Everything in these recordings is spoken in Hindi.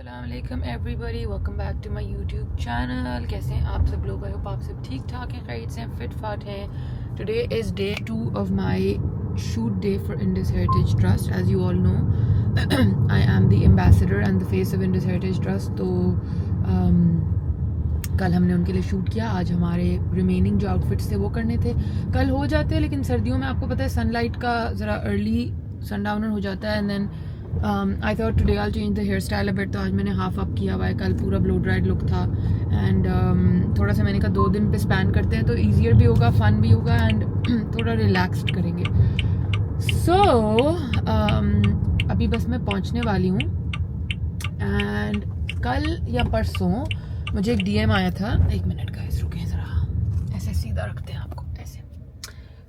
अस्सलामुअलैकुम everybody, welcome back to my YouTube channel. कैसे हैं आप सब लोग? आई होप आप सब ठीक ठाक हैं, खैरियत से हैं, फिट फाट हैं। Today is day 2 of my shoot day for Indus heritage trust. As you all know, I am the ambassador and the face of Indus heritage trust. तो कल हमने उनके लिए शूट किया। आज हमारे रिमेनिंग जो आउटफिट्स थे वो करने थे। कल हो जाते हैं, लेकिन सर्दियों में आपको पता है सनलाइट का ज़रा अर्ली सनडाउनर हो जाता है। And then I thought today I change the hair style a bit, तो आज मैंने हाफ अप किया हुआ है। कल पूरा ब्लो ड्राइड लुक था एंड थोड़ा सा मैंने कहा 2 दिन पे स्पैन करते हैं तो ईजियर भी होगा, फन भी होगा एंड थोड़ा रिलैक्स्ड करेंगे। सो अभी बस मैं पहुंचने वाली हूँ एंड कल या परसों मुझे एक डीएम आया था। 1 मिनट गाइस, रुके ज़रा, ऐसे सीधा रखते हैं आपको ऐसे।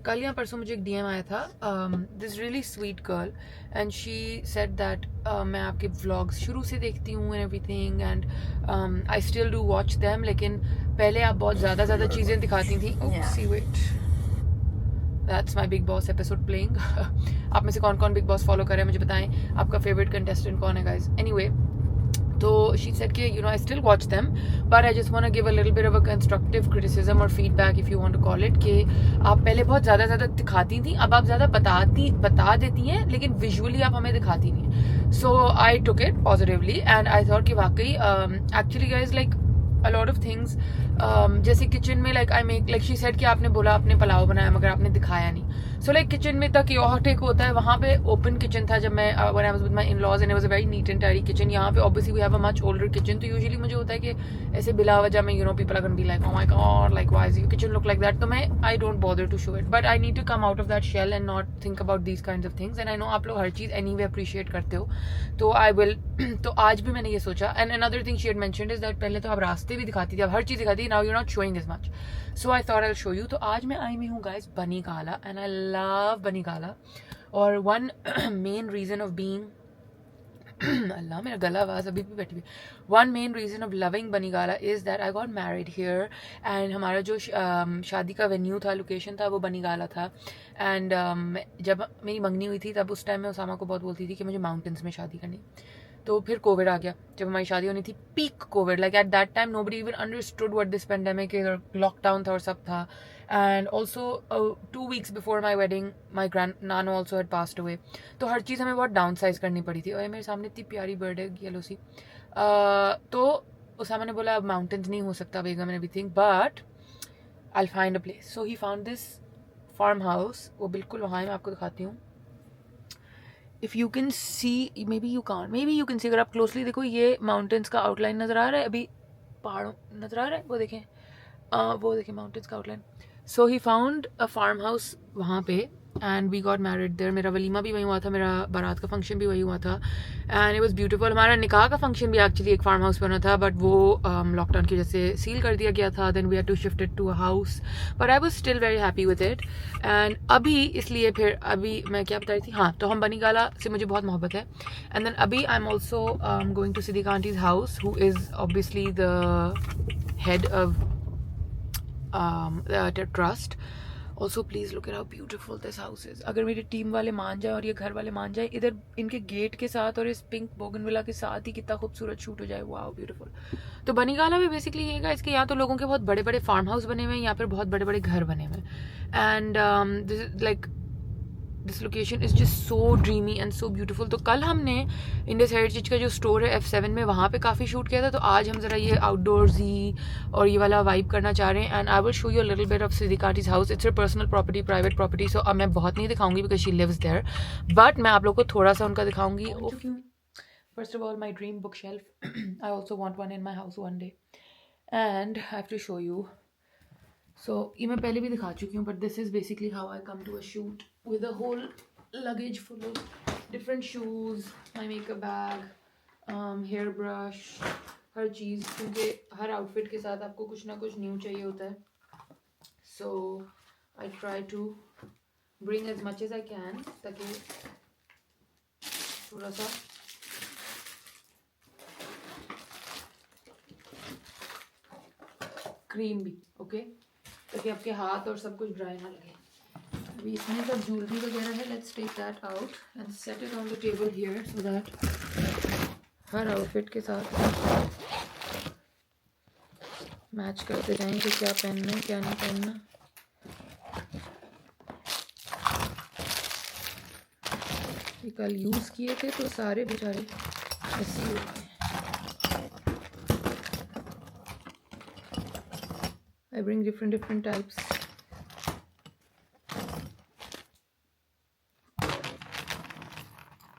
कल या परसों मुझे एक डीएम आया था, this really sweet girl, and she said that मैं आपके व्लॉग्स शुरू से देखती हूँ and everything, and I still do watch them, लेकिन पहले आप बहुत ज़्यादा चीज़ें दिखाती थी। See wait, that's my Bigg Boss episode playing. आप में से कौन कौन बिग बॉस फॉलो कर रहे हैं मुझे बताएं, आपका फेवरेट कंटेस्टेंट कौन है गाइज? एनीवे, तो शी सेड कि you know I still watch them but I just want to give a little bit of a constructive criticism और feedback, if you want to call it, कि आप पहले बहुत ज़्यादा दिखाती थी, अब आप ज़्यादा बता देती हैं, लेकिन विजुअली आप हमें दिखाती नहीं। So I took it positively and I thought कि वाकई actually guys like a lot of things, जैसे किचन में like I make, like she said कि आपने बोला आपने पुलाव बनाया मगर आपने दिखाया नहीं। सो लाइक किचन में तक chaotic होता है, वहाँ पे ओपन किचन था जब मैं when I was with my in-laws and it was a very neat and tidy kitchen। यहाँ पे obviously we have a much older kitchen, तो usually मुझे होता है कि ऐसे बिला वजह में you know people are gonna be like oh my god like why is your kitchen look like that, तो मैं I don't bother to show it, but I need to come out of that shell and not think about these kinds of things, and I know आप लोग हर चीज़ anyway appreciate करते हो, तो I will तो आज भी मैंने ये सोचा। and another thing she had mentioned is that पहले तो आप रास्ते भी दिखाती थी, अब हर चीज़ दिखाती थी, now you're not showing as much, so I thought I'll show you। तो आज मैं आई हुई हूँ guys बनी काला, and I love बनी काला, और one main reason of being अल्लाह मेरा गला आवाज़ अभी भी बैठी हुई। One main reason of loving Banigala is that I got married here, and हमारा जो शादी का वेन्यू था, लोकेशन था, वो बनीगाला था। एंड जब मेरी मंगनी हुई थी तब उस टाइम मैं उसामा को बहुत बोलती थी कि मुझे माउंटेन्स में शादी करनी, तो फिर कोविड आ गया। जब हमारी शादी होनी थी, peak Covid, like at that time nobody even understood what this pandemic, lockdown था और सब था। And also 2 weeks before my wedding my grand नानो ऑल्सो हैड पास्ड अवे, तो हर चीज़ हमें बहुत डाउन साइज करनी पड़ी थी। और मेरे सामने इतनी प्यारी बर्ड है येलो सी, तो उसामा ने बोला अब माउंटेन्स नहीं हो सकता बेगम and everything, but I find a place. So he found this farm house, वो बिल्कुल वहाँ है, मैं आपको दिखाती हूँ। If you can see, maybe you can't, maybe you can see, अगर आप क्लोजली देखो ये माउंटेन्स का आउटलाइन नज़र आ रहा है, अभी पहाड़ों नज़र आ रहा है, वो देखें माउंटेन्स का outline. So he found a farm house वहाँ पे, and we got married there. मेरा वलीमा भी वहीं हुआ था, मेरा बारात का फंक्शन भी वही हुआ था, एंड इट वाज ब्यूटीफुल। हमारा निकाह का फंक्शन भी एक्चुअली एक फार्म हाउस बना था, बट वो लॉकडाउन की वजह से सील कर दिया गया था। Then we had to shift it to a house, but I was still very happy with it. And अभी इसलिए फिर अभी मैं क्या बता रही थी, हाँ, तो हम बनीगाला से मुझे बहुत मोहब्बत है। एंड देन अभी I am also going to Siddique aunty's house, who is obviously the head of trust. Also please look at how beautiful this house is. अगर मेरी टीम वाले मान जाए और ये घर वाले मान जाए, इधर इनके गेट के साथ और इस पिंक बोगनविला के साथ ही कितना खूबसूरत शूट हो जाए, वाओ ब्यूटीफुल। तो बनीगाला भी बेसिकली ये इसके यहाँ तो लोगों के बहुत बड़े बड़े फार्म हाउस बने हुए हैं, यहाँ पर बहुत बड़े बड़े घर बने हुए हैं, and this is like this location is just so dreamy and so beautiful. तो कल हमने इंडस हेरिटेज का जो स्टोर है F7 में, वहाँ पे काफ़ी शूट किया था, तो आज हम ज़रा ये आउटडोर्सी और ये वाला वाइब करना चाह रहे हैं। And I will show you a little bit of Siddique aunty's house. It's a personal property, private property, so अब मैं बहुत नहीं दिखाऊंगी because she lives there, but मैं आप लोग को थोड़ा सा उनका दिखाऊंगी। First of all my dream book shelf, I also want one in my house one day, and I have to show you. So ये मैं पहले भी दिखा चुकी हूँ, but this is basically how I come to a shoot with a whole luggage full of different shoes, my makeup bag, hair brush, हर चीज़, क्योंकि हर आउटफिट के साथ आपको कुछ ना कुछ न्यू चाहिए होता है। So I try to bring as much as I can, ताकि थोड़ा सा क्रीम भी ओके, ताकि आपके हाथ और सब कुछ ड्राई ना लगे। अभी इसमें सब ज्वेलरी वगैरह है, let's take that out and set it on the table here so that हर आउटफिट के साथ मैच करते जाएं कि क्या पहनना है क्या नहीं पहनना। ये कल यूज़ किए थे तो सारे बेचारे ऐसे ही हो गए। I bring different types.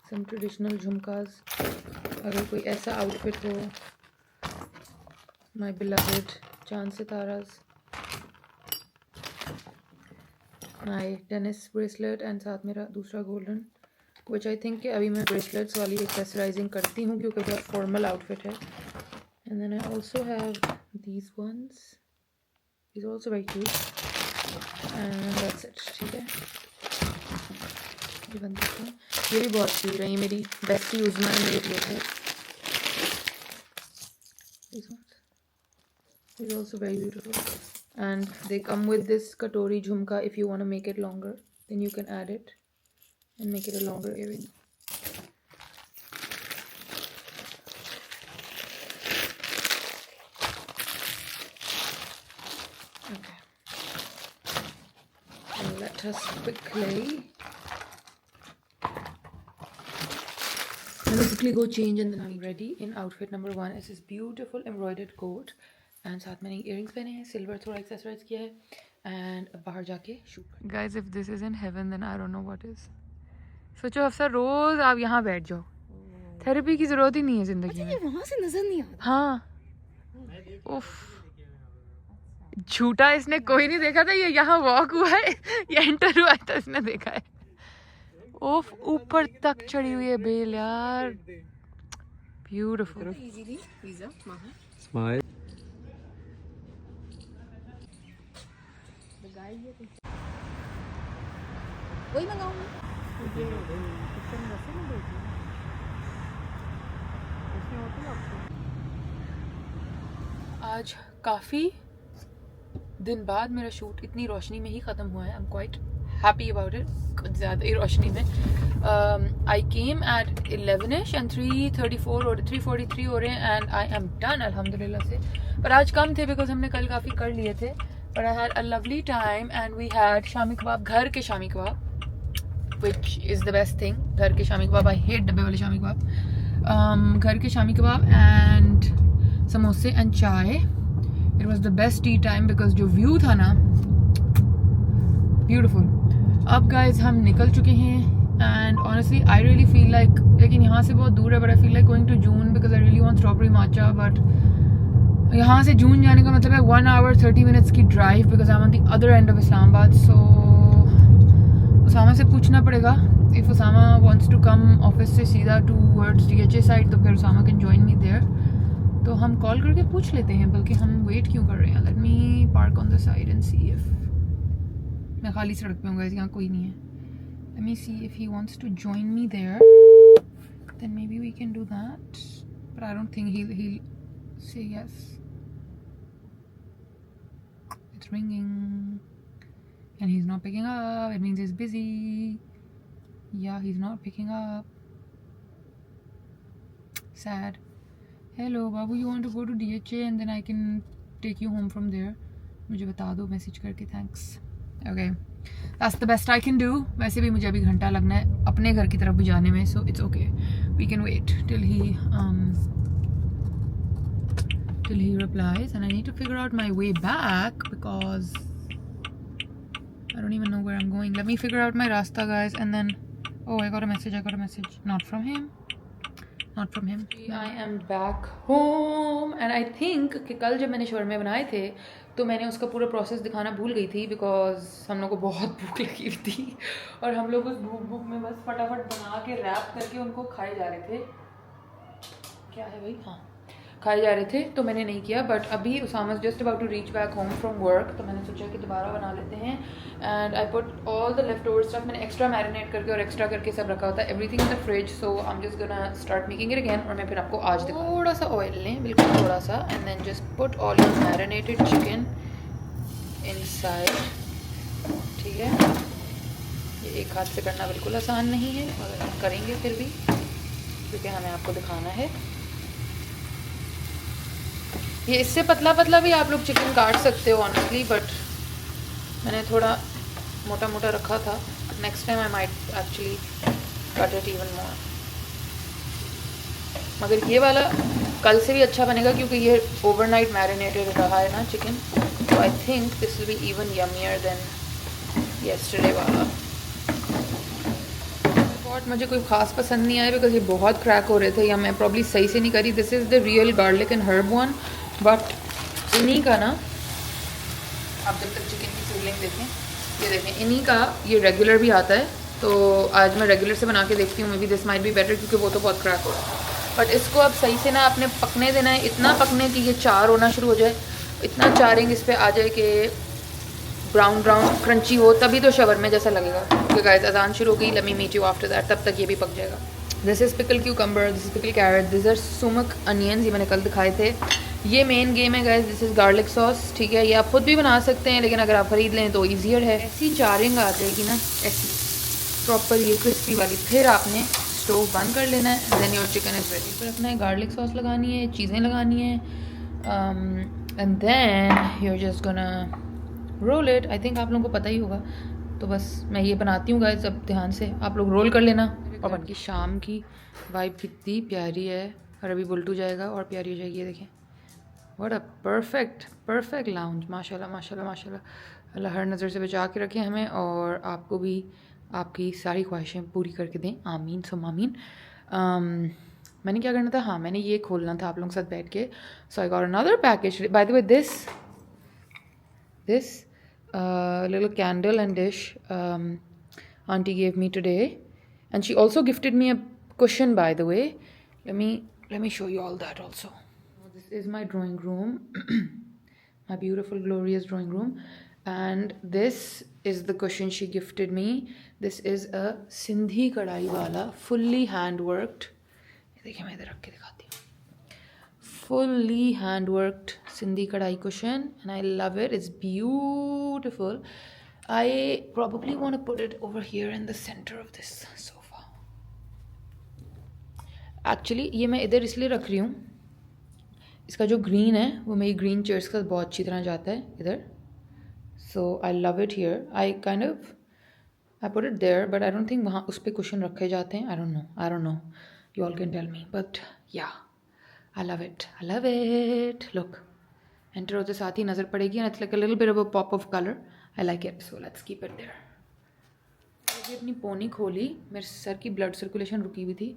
Some traditional झुमकास। अगर कोई ऐसा आउटफिट हो, my beloved चांद सितारास, my tennis bracelet and साथ मेरा दूसरा golden, which I think कि अभी मैं bracelets वाली accessorizing करती हूँ क्योंकि बहुत formal outfit है। And then I also have these ones. These are also very cute. And that's it. ठीक है, ये बंद करते हैं। ये भी बहुत क्यूट है, ये मेरी बेस्टी उज़मा ने मेरे लिए है। These ones. These are also very beautiful. And they come with this katori jhumka. If you want to make it longer, then you can add it and make it a longer earring. Okay. And let us quickly go change and then I'm ready in outfit number 1. It's this beautiful embroidered coat and साथ मैंने earrings पहने हैं, silver थोड़ा accessorize किया है and अब बाहर जाके shoot। Guys, if this isn't heaven then I don't know what is। सोचो अफसर रोज आप यहाँ बैठ जाओ, थेरेपी की जरूरत ही नहीं है जिंदगी में। वहाँ से नजर नहीं आता। हाँ, उफ, झूठा इसने कोई नहीं देखा था, ये यहाँ वॉक हुआ है, ये एंटर हुआ है तो इसने देखा है। ओफ, ऊपर तक चढ़ी हुई है बेल यार, ब्यूटीफुल। स्माइल। वही मंगाऊंगी। आज काफ़ी दिन बाद मेरा शूट इतनी रोशनी में ही ख़त्म हुआ है। I am quite happy about it, कुछ ज़्यादा ही रोशनी में। आई केम एट 11ish एंड 3:34 और 3:43 हो रहे हैं एंड आई एम डन अल्हम्दुलिल्लाह से। पर आज कम थे बिकॉज हमने कल काफ़ी कर लिए थे। But I had a lovely time and we had shami kebab, घर के shami kebab, which is the best thing. घर के शामी कबाब, आई हेट डब्बे वाले शामी कबाब। घर के शामी कबाब एंड समोसे एंड चाय। It was the best tea time because जो व्यू था ना, ब्यूटिफुल। अब गाइज हम निकल चुके हैं and honestly I really feel like, लेकिन यहाँ से बहुत दूर है, but I feel like going to June because I really want strawberry matcha. But यहाँ से जून जाने का मतलब है 1 hour 30 minutes की drive because I am on the other end of Islamabad. So Usama से पूछना पड़ेगा, if Usama wants to come office से सीधा टूवर्ड्स DHA साइड तो फिर Usama can join me there. तो हम कॉल करके पूछ लेते हैं, बल्कि हम वेट क्यों कर रहे हैं। Let me park on the side and see if, मैं खाली सड़क पे हूँ गाइस, यहाँ कोई नहीं है। Let me see if he wants to join me there, then maybe we can do that, but I don't think he'll say yes. It's ringing and he's not picking up. It means he's busy. Yeah, he's not picking up. Sad. Hello Babu, you want to go to DHA and then I can take you home from there? मुझे बता दो मैसेज करके, thanks. Okay, that's the best I can do. वैसे भी मुझे अभी घंटा लगना है अपने घर की तरफ भी जाने में, so it's okay, we can wait till he replies and I need to figure out my way back because I don't even know where I'm going. Let me figure out my rasta guys and then, oh, I got a message, not from him. I am back home and I think कि कल जब मैंने शौरमे बनाए थे तो मैंने उसका पूरा प्रोसेस दिखाना भूल गई थी बिकॉज हम लोग को बहुत भूख लगी हुई थी और हम लोग उस भूख में बस फटाफट बना के रैप करके उनको खाए जा रहे थे। क्या है भाई, हाँ, खाए जा रहे थे, तो मैंने नहीं किया। बट अभी Usama just about to reach back home from work, तो मैंने सोचा कि दोबारा बना लेते हैं। And I put all the leftover stuff, मैंने एक्स्ट्रा मैरिनेट करके और एक्स्ट्रा करके सब रखा होता है, everything in the fridge. So I am just gonna start making it again और मैं फिर आपको आज दिखाऊंगी। थोड़ा सा ऑयल लें, बिल्कुल थोड़ा सा, and then just put all your marinated chicken inside. ठीक है, ये एक हाथ से करना बिल्कुल आसान नहीं है, मगर हम करेंगे फिर भी क्योंकि हमें आपको दिखाना है। ये इससे पतला पतला भी आप लोग चिकन काट सकते हो ऑनेस्टली, बट मैंने थोड़ा मोटा मोटा रखा था. Next time I might actually cut it even more. मगर ये वाला कल से भी अच्छा बनेगा क्योंकि ये ओवरनाइट मैरिनेटेड रहा है ना चिकन. तो I think this will be even yummier than yesterday वाला. बहुत मुझे कोई ख़ास पसंद नहीं आया बिकॉज ये बहुत क्रैक हो रहे थे या मैं प्रॉब्ली सही से नहीं करी. This is the real garlic and herb one. But इन्हीं का ना, आप जब तक चिकन की सीलिंग देखें, ये देखें इन्हीं का ये रेगुलर भी आता है. तो आज मैं रेगुलर से बना के देखती हूँ. May be this might be better क्योंकि वो तो बहुत क्रैक हो रहा है. बट इसको अब सही से ना आपने पकने देना है. इतना पकने कि ये चार होना शुरू हो जाए. इतना चारिंग इस पर आ जाए कि ब्राउन ब्राउन क्रंची हो, तभी तो शवरमे जैसा लगेगा. क्योंकि गाइस अजान शुरू हो गई. Let me meet you after that. तब तक ये भी पक जाएगा. This is pickle cucumber, this is pickle carrot, this are sumac onions. ये मैंने कल दिखाए थे. ये मेन गेम है guys. This is garlic sauce. ठीक है, ये आप खुद भी बना सकते हैं लेकिन अगर आप ख़रीद लें तो ईजियर है. ऐसी चारिंग आ जाएगी ना, ऐसी प्रॉपर ये क्रिस्पी वाली. फिर आपने स्टोव बंद कर लेना है. Then your chicken is ready. फिर अपना गार्लिक सॉस लगानी है, चीज़ें लगानी है, and then you're just gonna roll it. I think आप लोगों को पता ही होगा. तो बस मैं ये बनाती हूँ गाइस. अब ध्यान से आप लोग रोल कर लेना. और बन की शाम की वाइब कितनी प्यारी है. और अभी बुलटू जाएगा और प्यारी हो जाएगी. ये देखें, व्हाट अ परफेक्ट लाउंज. माशाल्लाह माशाल्लाह माशाल्लाह. अल्लाह हर नज़र से बचा के रखे हमें और आपको भी आपकी सारी ख्वाहिशें पूरी करके दें. आमीन सुम आमीन. मैंने क्या करना था, हाँ मैंने ये खोलना था आप लोगों के साथ बैठ के. So I got another package. By the way this little candle and dish auntie gave me today, and she also gifted me a cushion, by the way. Let me show you all that also. This is my drawing room. My beautiful glorious drawing room, and this is the cushion she gifted me. This is a Sindhi kadai wala, fully hand worked. देखिए मैं इधर रख के दिखाती हूँ. Fully hand worked Sindhi kadai cushion, and I love it. It's beautiful. I probably want to put it over here in the center of this sofa. Actually ये मैं इधर इसलिए रख रही हूँ, इसका जो ग्रीन है वो मेरी ग्रीन चेयर्स के साथ बहुत अच्छी तरह जाता है इधर. So I love it here. I put it there, but I don't think वहाँ उस पर कुशन रखे जाते हैं. I don't know. You all can tell me. But yeah, I love it. Look, enter होते साथ ही नज़र पड़ेगी, and it's like a little bit of a pop of color. I like it, so let's keep it there. मैंने अपनी पोनी खोली. मेरे सर की ब्लड सर्कुलेशन रुकी हुई थी.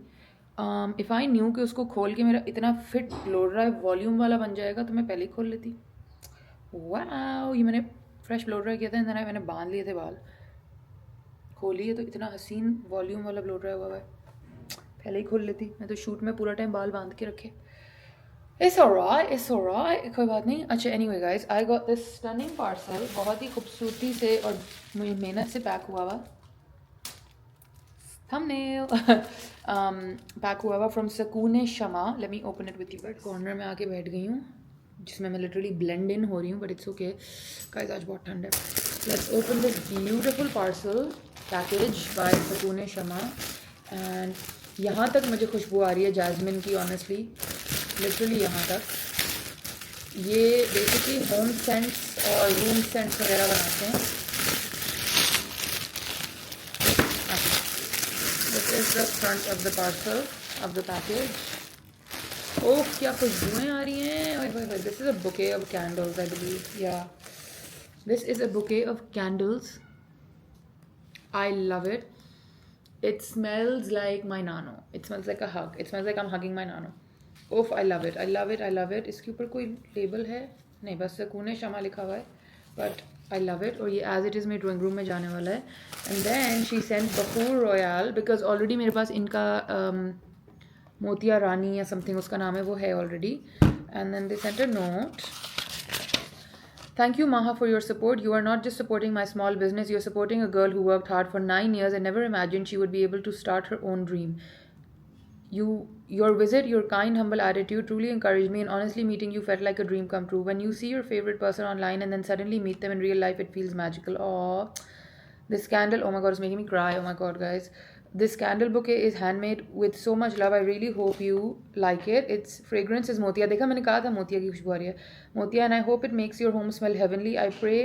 इफ़ आई न्यू कि उसको खोल के मेरा इतना फिट ब्लो ड्राई वॉल्यूम वाला बन जाएगा तो मैं पहले ही खोल लेती. वाओ, ये मैंने फ्रेश ब्लो ड्राई किया था. एंड मैंने बांध लिए थे बाल. खोली है तो इतना हसीन वॉल्यूम वाला ब्लो ड्राई हुआ है. पहले ही खोल लेती. मैं तो शूट में पूरा टाइम बाल बांध के रखे. It's alright, कोई बात नहीं. अच्छा, anyway guys, I got this stunning parcel. बहुत ही खूबसूरती से और मेहनत से पैक हुआ हुआ. Thumbnail. पैक हुआ हुआ from सकून शमा. Let me open it with you. Corner में आके बैठ गई हूँ जिसमें मैं लिटरली ब्लेंड इन हो रही हूँ, but it's okay. Guys, आज बहुत ठंड है. Let's open this beautiful parcel package by सकून शमा. And यहाँ तक मुझे खुशबू आ रही है जैस्मिन की, ऑनेस्टली लिटरली यहाँ तक. ये बेसिकली होम सेंट्स और रूम सेंट्स वगैरह बनाते हैं. This is the front of the parcel of the package. Oh, क्या खुशबुएँ आ रही हैं. This is a bouquet of candles I believe. Yeah this is a bouquet of candles. I love it. It smells like my nano. It smells like a hug. It smells like I'm hugging my nano. Oof, I love it. इसके ऊपर कोई लेबल है नहीं, बस सकून शमा लिखा हुआ है. But I love it. और ये as it is मेरे ड्राइंग रूम में जाने वाला है. And then she sent बखूर रॉयल because already मेरे पास इनका मोतिया रानी या something उसका नाम है, वो है already. And then they sent a note. Thank you, Maha, for your support. You are not just supporting my small business, you are supporting a girl who worked hard for 9 years and never imagined she would be able to start her own dream. Your visit, your kind, humble attitude truly encouraged me, and honestly, meeting you felt like a dream come true. When you see your favorite person online and then suddenly meet them in real life, it feels magical. Aww. This candle, oh my god, it's making me cry. Oh my god, guys. This candle bouquet is handmade with so much love. I really hope you like it. Its fragrance is motia. देखा मैंने कहा था मोतिया की खुशबू आ रही है. Motia, and I hope it makes your home smell heavenly. I pray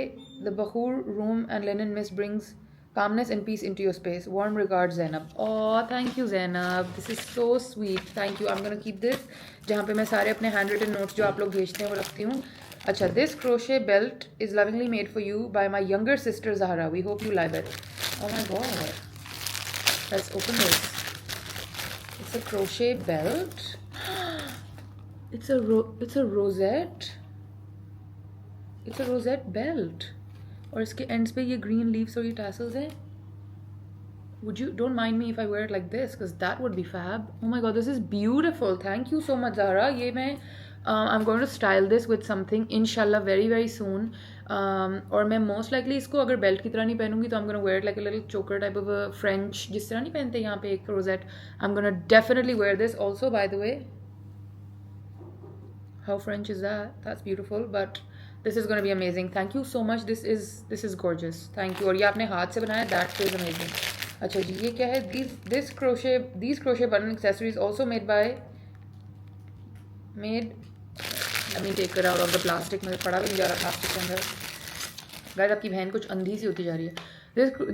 the Bakhur room and linen mist brings calmness and peace into your space. Warm regards, Zainab. Oh, thank you, Zainab. This is so sweet. Thank you. I'm gonna keep this. जहाँ पे मैं सारे अपने handwritten notes जो आप लोग भेजते हैं वो रखती हूँ. अच्छा, this crochet belt is lovingly made for you by my younger sister Zahra. We hope you love it. Oh my god. Let's open this. It's a crochet belt. It's a rosette. It's a rosette belt. और इसके ends पे ये green leaves और ये tassels हैं. Don't mind me if I wear it like this, because that would be fab. Oh my god, this is beautiful. Thank you so much, Zahra. ये मैं I'm going to style this with something inshallah very very soon. और मैं most likely इसको अगर बेल्ट की तरह नहीं पहनूंगी तो I'm going to wear it like a little choker type of a French, जिस तरह नहीं पहनते यहाँ पे एक rosette. I'm going to definitely wear this also, by the way. How French is that? That's beautiful, but this is going to be amazing. Thank you so much. This is gorgeous. Thank you. और ये आपने हाथ से बनाया, that feels amazing. अच्छा जी, ये क्या है? These crochet button accessories also let me take it out of the plastic. मेरे पड़ा भी नहीं जा रहा प्लास्टिक के अंदर. गाइस, आपकी बहन कुछ अंधी सी होती जा रही है.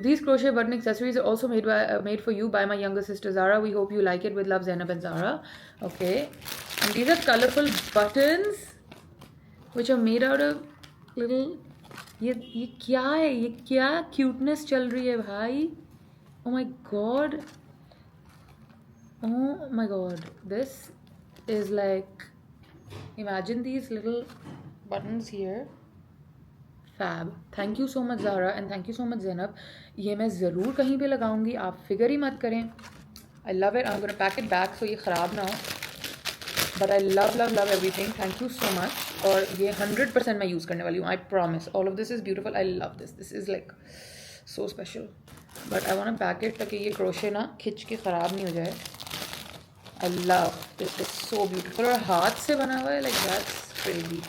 These crochet button accessories are also made for you by my younger sister Zara. We hope you like it. With love, Zainab and Zara. Okay. And these are colorful buttons which are made out of little. ये क्या है? ये क्या cuteness चल रही है भाई? Oh my god. Oh my god. This is like, imagine these little buttons here. Fab. Thank you so much, Zahra, and thank you so much, Zainab. ये मैं ज़रूर कहीं पे लगाऊंगी, आप फिगर ही मत करें. I love it. I'm gonna pack it back so ये ख़राब ना हो. But I love everything. Thank you so much. और ये 100% मैं यूज़ करने वाली हूँ. I promise. All of this is beautiful. I love this. This is like so special. But I want to pack it ताकि ये क्रोशे ना खिंच के ख़राब नहीं हो जाए. I love this. It's so beautiful. और हाथ से बना हुआ है, like that's crazy.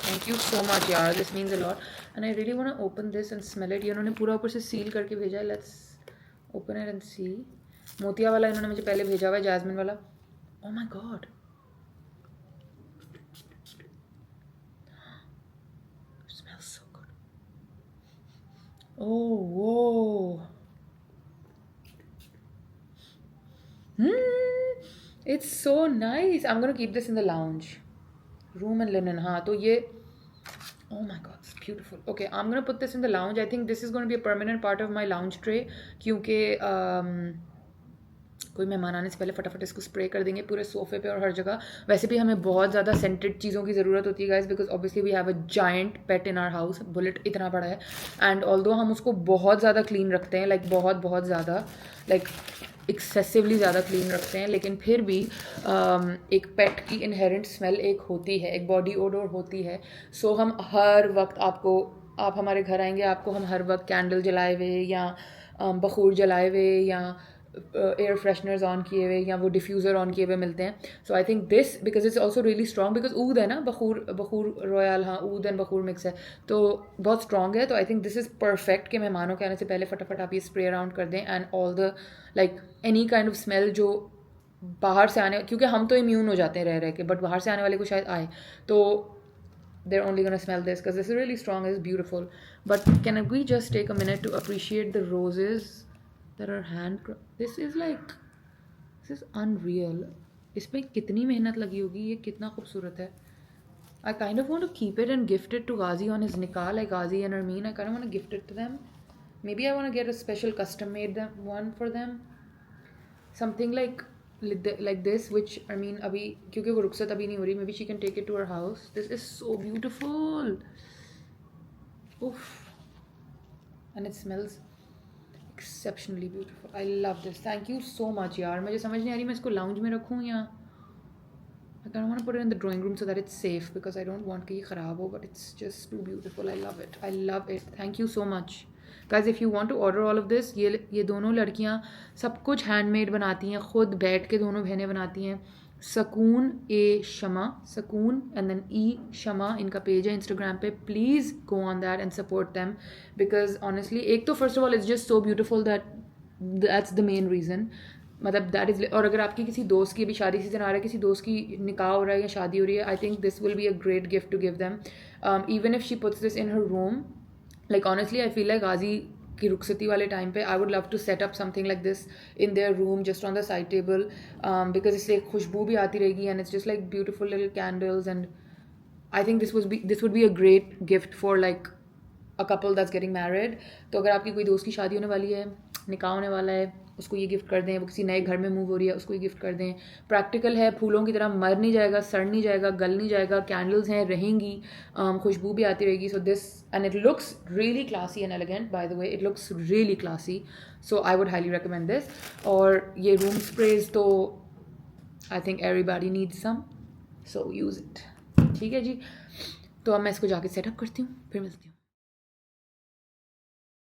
Thank you so much, yaar. This means a lot. And I really want to open this and smell it. ये उन्होंने पूरा ऊपर से सील करके भेजा है. Let's open it and see. मोतिया वाला इन्होंने मुझे पहले भेजा हुआ है, जैस्मिन वाला. Oh my god. It smells so good. Oh, whoa. It's so nice. I'm gonna keep this in the lounge. Room and linen. हाँ, तो ये. Oh my god, it's beautiful. Okay, I'm gonna put this in the lounge. I think this is gonna be a permanent part of my lounge tray. क्योंकि कोई मेहमान आने से पहले फटाफट इसको स्प्रे कर देंगे पूरे सोफे पे और हर जगह. वैसे भी हमें बहुत ज़्यादा सेंटेड चीज़ों की ज़रूरत होती है guys, because obviously we have a giant pet in our house. Bullet इतना बड़ा है, एंड ऑल्दो हम उसको बहुत ज़्यादा क्लीन रखते हैं, लाइक बहुत ज़्यादा, लाइक एक्सेसिवली ज़्यादा क्लीन रखते हैं, लेकिन फिर भी एक पेट की इनहेरेंट स्मेल एक होती है, एक बॉडी ओडोर होती है. सो हम हर वक्त आप हमारे घर आएंगे, आपको हम हर वक्त कैंडल जलाए हुए या बखूर जलाए हुए या एयर फ्रेशनर्स ऑन किए हुए या वो डिफ्यूज़र ऑन किए हुए मिलते हैं. So I think this, because it's also really strong, because ऊद है ना, बखूर रॉयल, हाँ ऊद एंड बखूर मिक्स है, तो बहुत स्ट्रॉन्ग है. तो I think this is perfect कि मेहमानों के आने से पहले फटाफट आप ये स्प्रे अराउंड कर दें, and all the like any kind of smell जो बाहर से आने, क्योंकि हम तो इम्यून हो जाते हैं रह के, बट बाहर से आने वाले को शायद आए, तो they're only going to smell this because this is really strong. It's beautiful. But can we just take a minute to appreciate the roses that are hand. This is unreal. इसमें कितनी मेहनत लगी होगी, ये कितना खूबसूरत है. I kind of want to keep it and gift it to Ghazi on his nikah, like Ghazi and Armeen. I kind of want to gift it to them. Maybe I want to get a special custom made one for them. Something like this, which I mean अभी क्योंकि वो रुखसत अभी नहीं हो रही, maybe she can take it to her house. This is so beautiful. Oof. And it smells exceptionally beautiful. I love this. Thank you so much यार. मुझे समझ नहीं आ रही मैं इसको लाउंज में रखूँ या I kind of want to put it in the drawing room so that it's safe, because I don't want कि ये ख़राब हो, but it's just too beautiful. I love it. I love it. Thank you so much. Guys, if you want to order all of this, ये दोनों लड़कियाँ सब कुछ हैंडमेड बनाती हैं, खुद बैठ के दोनों बहनें बनाती हैं. सकून ए शमा, सकून एंड देन ई शमा इनका पेज है इंस्टाग्राम पे. Please go on that and support them, because honestly एक तो first of all it's just so beautiful that that's the main reason. मतलब दैट इज़. और अगर आपकी किसी दोस्त की अभी शादी सीजन आ रहा है, किसी दोस्त की निकाह हो रहा है या शादी हो रही है, I think this will be a great gift to give them. Even if she puts this in her room, like honestly I feel like Ghazi की रुखसती वाले टाइम पे I would love to set up something like this in their room just on the side table, because इससे एक खुशबू भी आती रहेगी and it's just like beautiful little candles. And I think this would be a great gift for like a couple that's getting married. तो अगर आपकी कोई दोस्त की शादी होने वाली है, निकाह होने वाला है, उसको ये गिफ्ट कर दें. वो किसी नए घर में मूव हो रही है, उसको ये गिफ्ट कर दें. प्रैक्टिकल है, फूलों की तरह मर नहीं जाएगा, सड़ नहीं जाएगा, गल नहीं जाएगा. कैंडल्स हैं, रहेंगी, खुशबू भी आती रहेगी. So this and it looks really classy and elegant. By the way it looks really classy. So I would highly recommend this. और ये रूम स्प्रेज तो I think everybody needs some, so use it. ठीक है जी. तो अब मैं इसको जाके सेटअप करती हूँ, फिर मिलती हूँ.